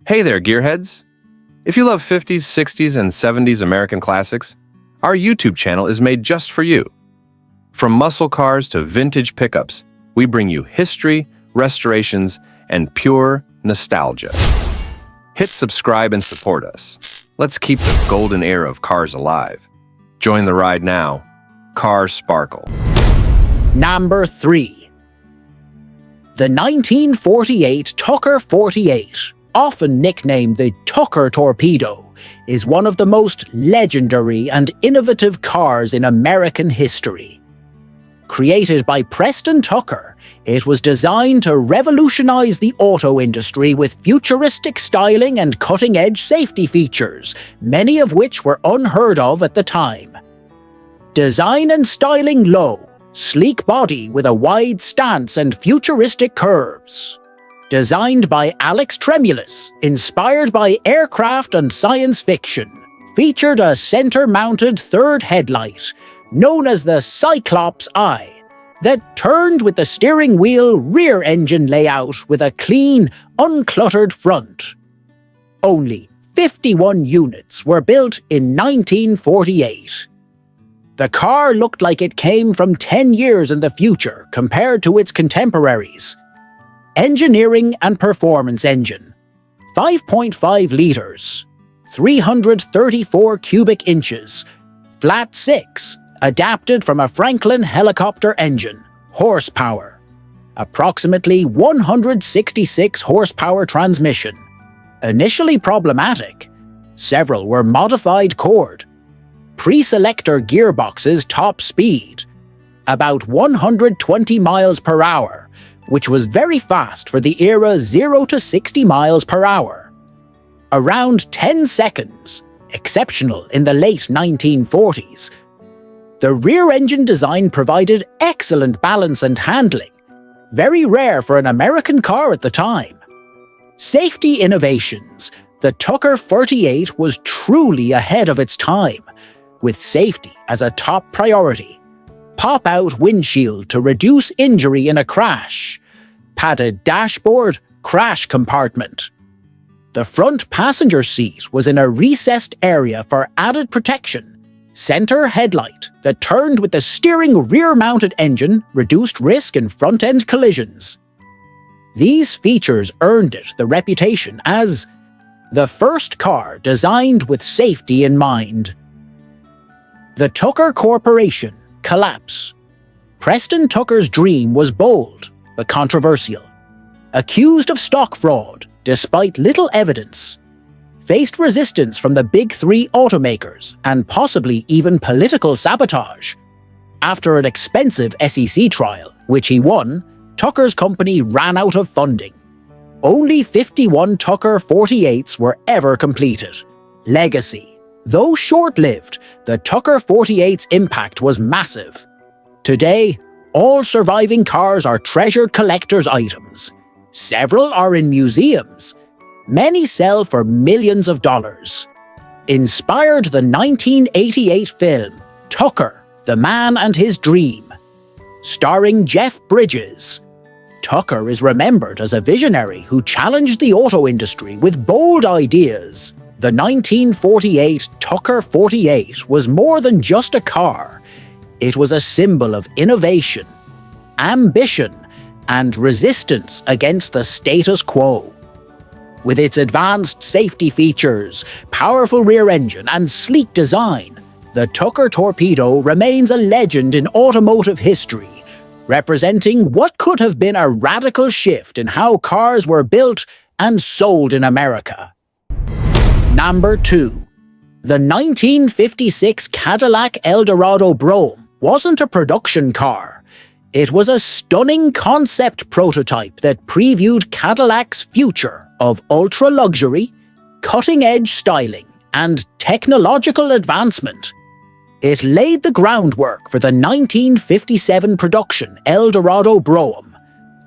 Hey there, gearheads! If you love 50s, 60s, and 70s American classics, our YouTube channel is made just for you. From muscle cars to vintage pickups, we bring you history, restorations, and pure nostalgia. Hit subscribe and support us. Let's keep the golden era of cars alive. Join the ride now. Cars sparkle. Number 3. The 1948 Tucker 48, often nicknamed the Tucker Torpedo, is one of the most legendary and innovative cars in American history. Created by Preston Tucker, it was designed to revolutionize the auto industry with futuristic styling and cutting-edge safety features, many of which were unheard of at the time. Design and styling low, sleek body with a wide stance and futuristic curves. Designed by Alex Tremulous, inspired by aircraft and science fiction, featured a center-mounted third headlight, known as the Cyclops Eye, that turned with the steering wheel rear engine layout with a clean, uncluttered front. Only 51 units were built in 1948. The car looked like it came from 10 years in the future compared to its contemporaries. Engineering and performance engine, 5.5 litres, 334 cubic inches, flat 6, adapted from a Franklin helicopter engine, horsepower, approximately 166 horsepower transmission. Initially problematic, several were modified cord, pre-selector gearboxes top speed, about 120 miles per hour, which was very fast for the era 0 to 60 miles per hour. Around 10 seconds, exceptional in the late 1940s. The rear engine design provided excellent balance and handling, very rare for an American car at the time. Safety innovations, the Tucker 48 was truly ahead of its time, with safety as a top priority. Pop-out windshield to reduce injury in a crash. Padded dashboard, crash compartment. The front passenger seat was in a recessed area for added protection. Center headlight that turned with the steering rear-mounted engine reduced risk in front-end collisions. These features earned it the reputation as the first car designed with safety in mind. The Tucker Corporation collapse. Preston Tucker's dream was bold but controversial. Accused of stock fraud despite little evidence. Faced resistance from the big three automakers and possibly even political sabotage. After an expensive SEC trial, which he won, Tucker's company ran out of funding. Only 51 Tucker 48s were ever completed. Legacy. Though short-lived, the Tucker 48's impact was massive. Today, all surviving cars are treasured collector's items. Several are in museums. Many sell for millions of dollars. Inspired the 1988 film, Tucker, the Man and His Dream. Starring Jeff Bridges. Tucker is remembered as a visionary who challenged the auto industry with bold ideas. The 1948 Tucker 48 was more than just a car. It was a symbol of innovation, ambition, and resistance against the status quo. With its advanced safety features, powerful rear engine, and sleek design, the Tucker Torpedo remains a legend in automotive history, representing what could have been a radical shift in how cars were built and sold in America. Number 2. The 1956 Cadillac Eldorado Brougham wasn't a production car. It was a stunning concept prototype that previewed Cadillac's future of ultra-luxury, cutting-edge styling, and technological advancement. It laid the groundwork for the 1957 production Eldorado Brougham.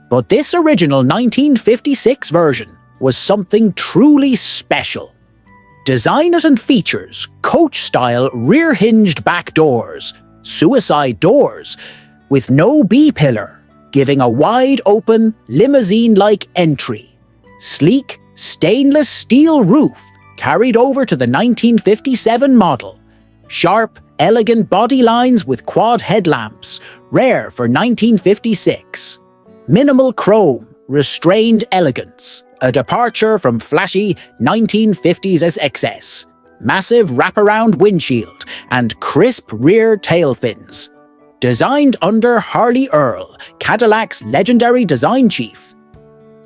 But this original 1956 version was something truly special. Design it and features coach-style rear-hinged back doors, suicide doors, with no B-pillar, giving a wide-open, limousine-like entry. Sleek, Stainless steel roof carried over to the 1957 model. Sharp, elegant body lines with quad headlamps, rare for 1956. Minimal chrome, restrained elegance, a departure from flashy 1950s excess. Massive wraparound windshield and crisp rear tail fins. Designed under Harley Earl, Cadillac's legendary design chief.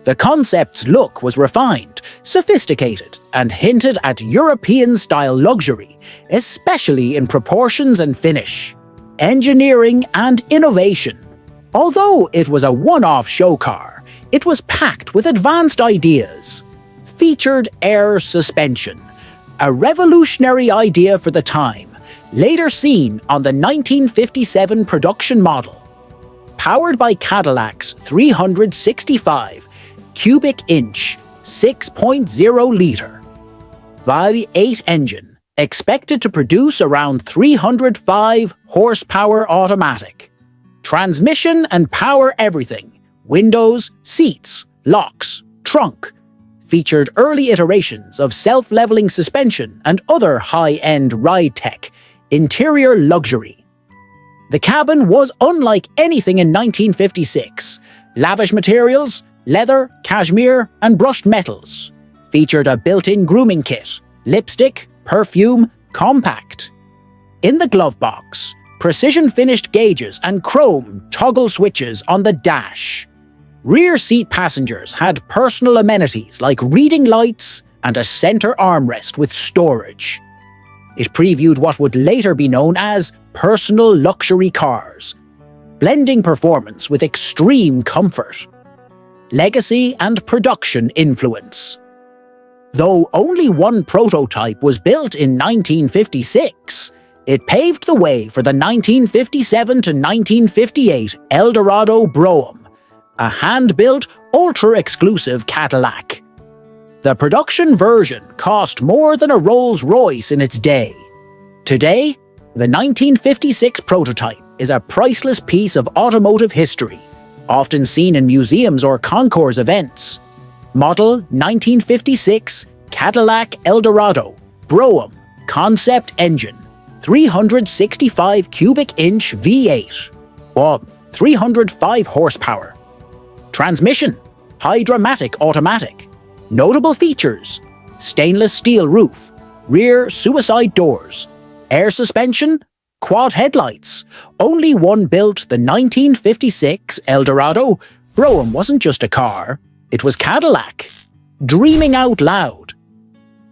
The concept's look was refined, sophisticated, and hinted at European-style luxury, especially in proportions and finish, engineering and innovation. Although it was a one-off show car, it was packed with advanced ideas. Featured air suspension, a revolutionary idea for the time, later seen on the 1957 production model. Powered by Cadillac's 365 cubic inch 6.0-litre V8 engine, expected to produce around 305 horsepower automatic. Transmission and power everything, windows, seats, locks, trunk. Featured early iterations of self-leveling suspension and other high-end ride tech, interior luxury. The cabin was unlike anything in 1956. Lavish materials, leather, cashmere, and brushed metals. Featured a built-in grooming kit, lipstick, perfume, compact. In the glove box, precision-finished gauges and chrome toggle switches on the dash. Rear seat passengers had personal amenities like reading lights and a center armrest with storage. It previewed what would later be known as personal luxury cars, blending performance with extreme comfort. Legacy and production influence. Though only one prototype was built in 1956, it paved the way for the 1957 to 1958 Eldorado Brougham, a hand-built, ultra-exclusive Cadillac. The production version cost more than a Rolls-Royce in its day. Today, the 1956 prototype is a priceless piece of automotive history, often seen in museums or concours events. Model 1956 Cadillac Eldorado Brougham concept engine, 365 cubic inch V8, or 305 horsepower. Transmission, hydromatic automatic. Notable features: stainless steel roof, rear suicide doors, air suspension, quad headlights. Only one built the 1956 Eldorado. Brougham wasn't just a car, it was Cadillac. Dreaming out loud.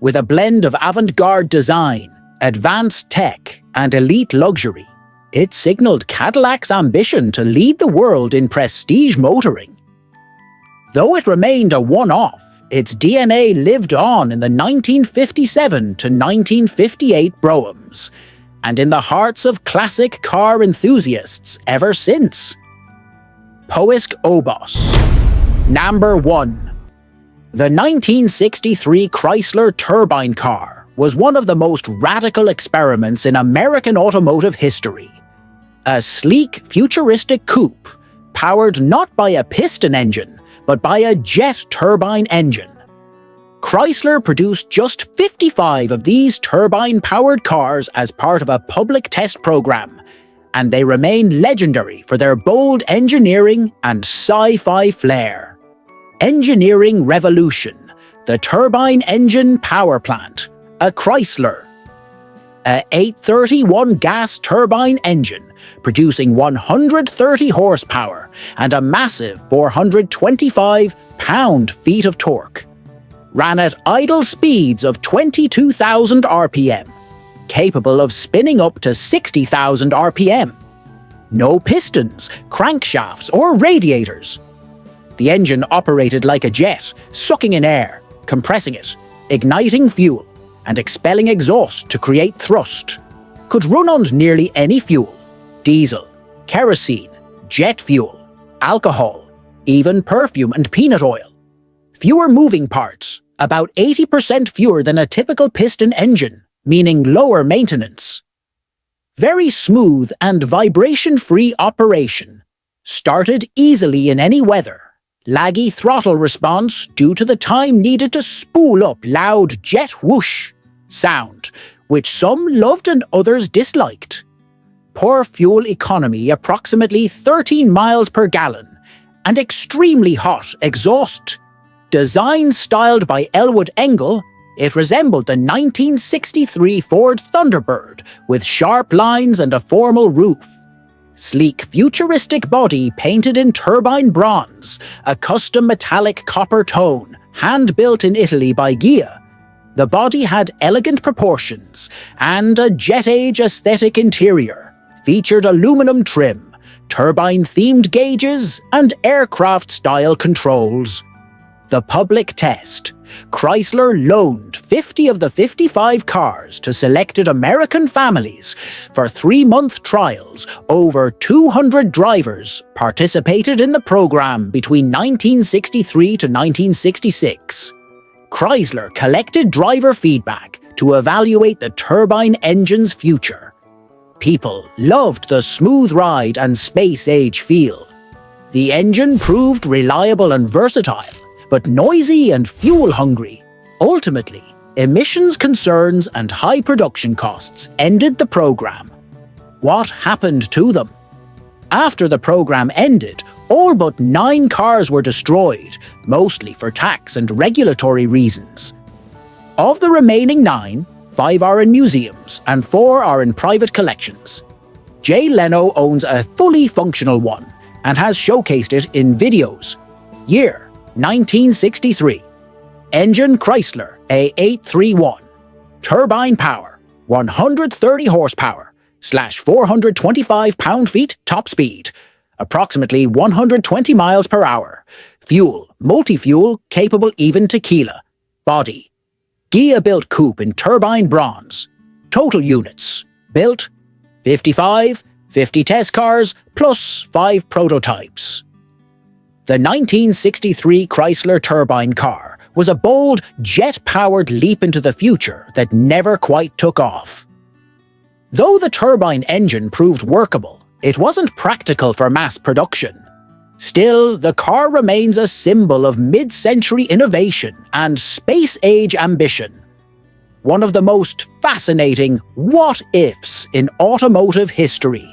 With a blend of avant-garde design, advanced tech, and elite luxury, it signaled Cadillac's ambition to lead the world in prestige motoring. Though it remained a one-off, its DNA lived on in the 1957 to 1958 Broughams, and in the hearts of classic car enthusiasts ever since. Poisk Obos. Number 1. The 1963 Chrysler Turbine Car was one of the most radical experiments in American automotive history. A sleek, futuristic coupe, powered not by a piston engine, but by a jet turbine engine. Chrysler produced just 55 of these turbine-powered cars as part of a public test program, and they remained legendary for their bold engineering and sci-fi flair. Engineering revolution, the turbine engine power plant, a Chrysler. A 831 gas turbine engine, producing 130 horsepower and a massive 425 pound-feet of torque. Ran at idle speeds of 22,000 RPM, capable of spinning up to 60,000 RPM. No pistons, crankshafts, or radiators. The engine operated like a jet, sucking in air, compressing it, igniting fuel, and expelling exhaust to create thrust. Could run on nearly any fuel: diesel, kerosene, jet fuel, alcohol, even perfume and peanut oil. Fewer moving parts, about 80% fewer than a typical piston engine, meaning lower maintenance. Very smooth and vibration-free operation. Started easily in any weather. laggy throttle response due to the time needed to spool up loud jet whoosh sound, which some loved and others disliked. Poor fuel economy, approximately 13 miles per gallon, and extremely hot exhaust. Design styled by Elwood Engel, it resembled the 1963 Ford Thunderbird with sharp lines and a formal roof. Sleek futuristic body painted in turbine bronze, a custom metallic copper tone, hand-built in Italy by Ghia. The body had elegant proportions and a jet-age aesthetic interior, featured aluminum trim, turbine-themed gauges, and aircraft-style controls. The public test. Chrysler loaned 50 of the 55 cars to selected American families for 3-month trials. Over 200 drivers participated in the program between 1963 to 1966. Chrysler collected driver feedback to evaluate the turbine engine's future. People loved the smooth ride and space-age feel. The engine proved reliable and versatile, but noisy and fuel-hungry. Ultimately, emissions concerns and high production costs ended the program. What happened to them? After the program ended, all but 9 cars were destroyed, mostly for tax and regulatory reasons. Of the remaining 9, 5 are in museums and 4 are in private collections. Jay Leno owns a fully functional one and has showcased it in videos. Year: 1963. Engine Chrysler A831. Turbine power: 130 horsepower / 425 pound-feet top speed. Approximately 120 miles per hour. Fuel: multi-fuel, capable even tequila. Body: Ghia-built coupe in turbine bronze. Total units: built 55, 50 test cars, plus 5 prototypes. The 1963 Chrysler Turbine Car was a bold, jet-powered leap into the future that never quite took off. Though the turbine engine proved workable, it wasn't practical for mass production. Still, the car remains a symbol of mid-century innovation and space-age ambition. One of the most fascinating what-ifs in automotive history.